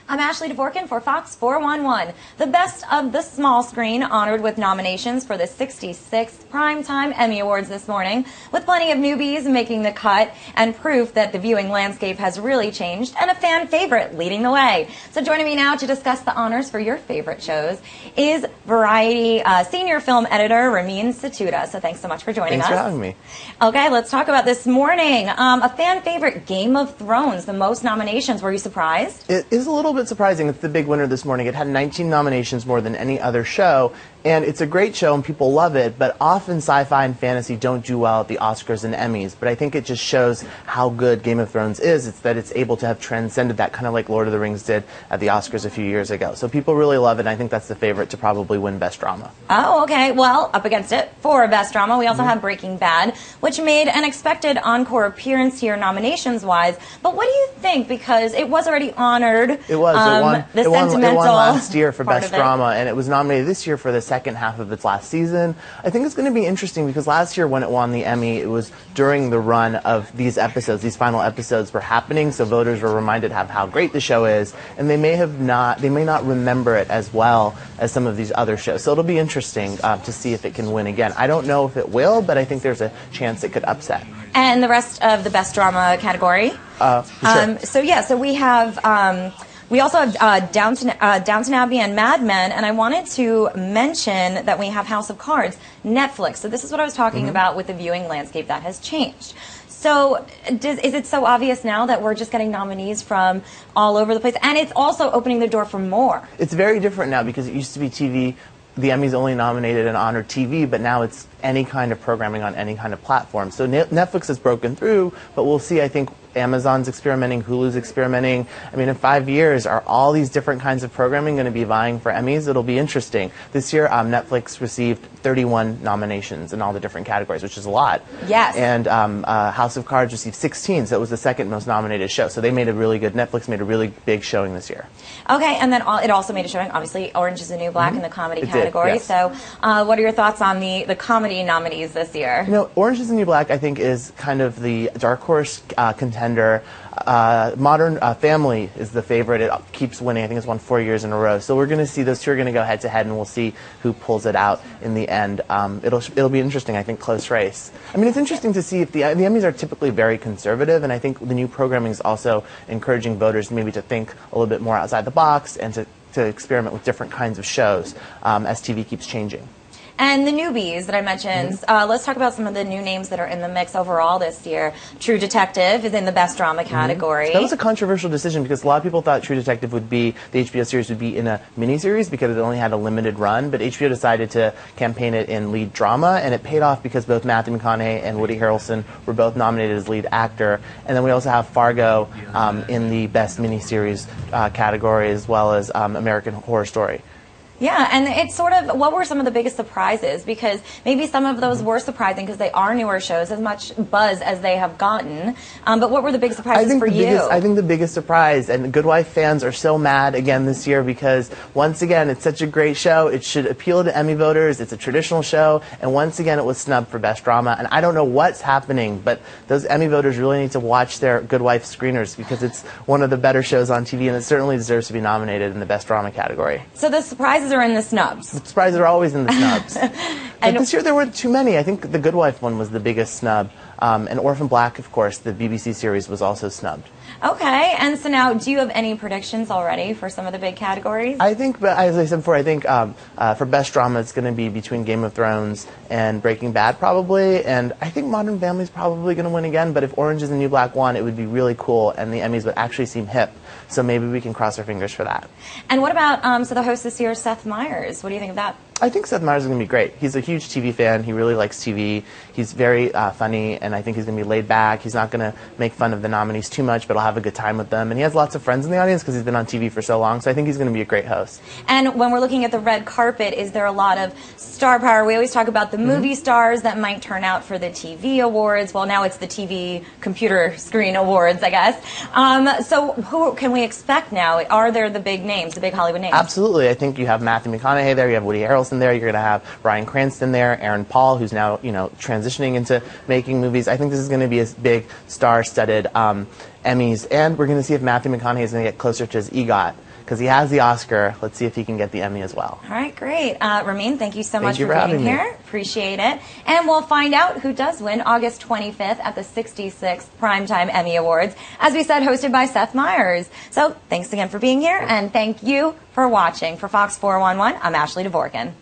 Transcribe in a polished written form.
I'm Ashley Dvorkin for Fox 411. The best of the small screen honored with nominations for the 66th Primetime Emmy Awards this morning, with plenty of newbies making the cut and proof that the viewing landscape has really changed, and a fan favorite leading the way. So joining me now to discuss the honors for your favorite shows is Variety senior film editor Ramin Satuda. So thanks so much for joining us. Thanks for having me. Okay, let's talk about this morning. A fan favorite, Game of Thrones, the most nominations. Were you surprised? It is a little bit surprising. It's the big winner this morning. It had 19 nominations, more than any other show. And it's a great show and people love it, but often sci-fi and fantasy don't do well at the Oscars and Emmys. But I think it just shows how good Game of Thrones is. It's that it's able to have transcended that, kind of like Lord of the Rings did at the Oscars a few years ago. So people really love it, and I think that's the favorite to probably win Best Drama. Oh, okay. Well, up against it for Best Drama, we also have Breaking Bad, which made an expected encore appearance here nominations-wise. But what do you think? Because it was already honored. It was. It won last year for Best Drama, and it was nominated this year for the second half of its last season. I think it's going to be interesting because last year when it won the Emmy, it was during the run of these episodes. These final episodes were happening, so voters were reminded of how great the show is, and they may not remember it as well as some of these other shows. So it'll be interesting to see if it can win again. I don't know if it will, but I think there's a chance it could upset. And the rest of the Best Drama category? Sure. So we have... We also have Downton Abbey and Mad Men, and I wanted to mention that we have House of Cards, Netflix. So this is what I was talking about with the viewing landscape that has changed. So is it so obvious now that we're just getting nominees from all over the place? And it's also opening the door for more. It's very different now because it used to be TV. The Emmys only nominated and honored TV, but now it's any kind of programming on any kind of platform. So Netflix has broken through, but we'll see. I think Amazon's experimenting, Hulu's experimenting. I mean, in 5 years, are all these different kinds of programming going to be vying for Emmys? It'll be interesting. This year, Netflix received 31 nominations in all the different categories, which is a lot. Yes. And House of Cards received 16, so it was the second most nominated show. So they made a really good, Netflix made a really big showing this year. Okay, and then it also made a showing, obviously, Orange is the New Black in the comedy category. Yes. So what are your thoughts on the comedy nominees this year? You know, Orange is the New Black, I think, is kind of the dark horse contender. Modern Family is the favorite. It keeps winning. I think it's won 4 years in a row. So we're going to see those two are going to go head to head, and we'll see who pulls it out in the end. It'll be interesting. I think close race. I mean, it's interesting to see if the Emmys are typically very conservative, and I think the new programming is also encouraging voters maybe to think a little bit more outside the box and to experiment with different kinds of shows as TV keeps changing. And the newbies that I mentioned, let's talk about some of the new names that are in the mix overall this year. True Detective is in the Best Drama category. That was a controversial decision because a lot of people thought True Detective would be, the HBO series would be in a miniseries because it only had a limited run, but HBO decided to campaign it in lead drama, and it paid off because both Matthew McConaughey and Woody Harrelson were both nominated as lead actor. And then we also have Fargo in the Best Miniseries category, as well as American Horror Story. Yeah, and it's sort of, what were some of the biggest surprises? Because maybe some of those were surprising because they are newer shows, as much buzz as they have gotten. But what were the big surprises for you? I think the biggest surprise, and Good Wife fans are so mad again this year because, once again, it's such a great show. It should appeal to Emmy voters. It's a traditional show. And once again, it was snubbed for Best Drama. And I don't know what's happening, but those Emmy voters really need to watch their Good Wife screeners because it's one of the better shows on TV, and it certainly deserves to be nominated in the Best Drama category. So the surprises are in the snubs. The surprises are always in the snubs. But this year there weren't too many. I think the Good Wife one was the biggest snub. And Orphan Black, of course, the BBC series, was also snubbed. Okay, and so now, do you have any predictions already for some of the big categories? I think, as I said before, I think for Best Drama it's going to be between Game of Thrones and Breaking Bad probably, and I think Modern Family is probably going to win again, but if Orange is the New Black won, it would be really cool, and the Emmys would actually seem hip, so maybe we can cross our fingers for that. And what about, so the host this year, Seth Meyers, what do you think of that? I think Seth Meyers is going to be great. He's a huge TV fan. He really likes TV. He's very funny, and I think he's going to be laid back. He's not going to make fun of the nominees too much, but he'll have a good time with them. And he has lots of friends in the audience because he's been on TV for so long, so I think he's going to be a great host. And when we're looking at the red carpet, is there a lot of star power? We always talk about the movie stars that might turn out for the TV awards. Well, now it's the TV computer screen awards, I guess. So who can we expect now? Are there the big names, the big Hollywood names? Absolutely. I think you have Matthew McConaughey there. You have Woody Harrelson there. You're going to have Bryan Cranston there, Aaron Paul, who's now transitioning into making movies. I think this is going to be a big star-studded Emmys, and we're going to see if Matthew McConaughey is going to get closer to his EGOT. because he has the Oscar. Let's see if he can get the Emmy as well. All right, great. Ramin, thank you so much for having being me. here. Appreciate it. And we'll find out who does win August 25th at the 66th Primetime Emmy Awards, as we said, hosted by Seth Meyers. So thanks again for being here, and thank you for watching. For Fox 411, I'm Ashley Dvorkin.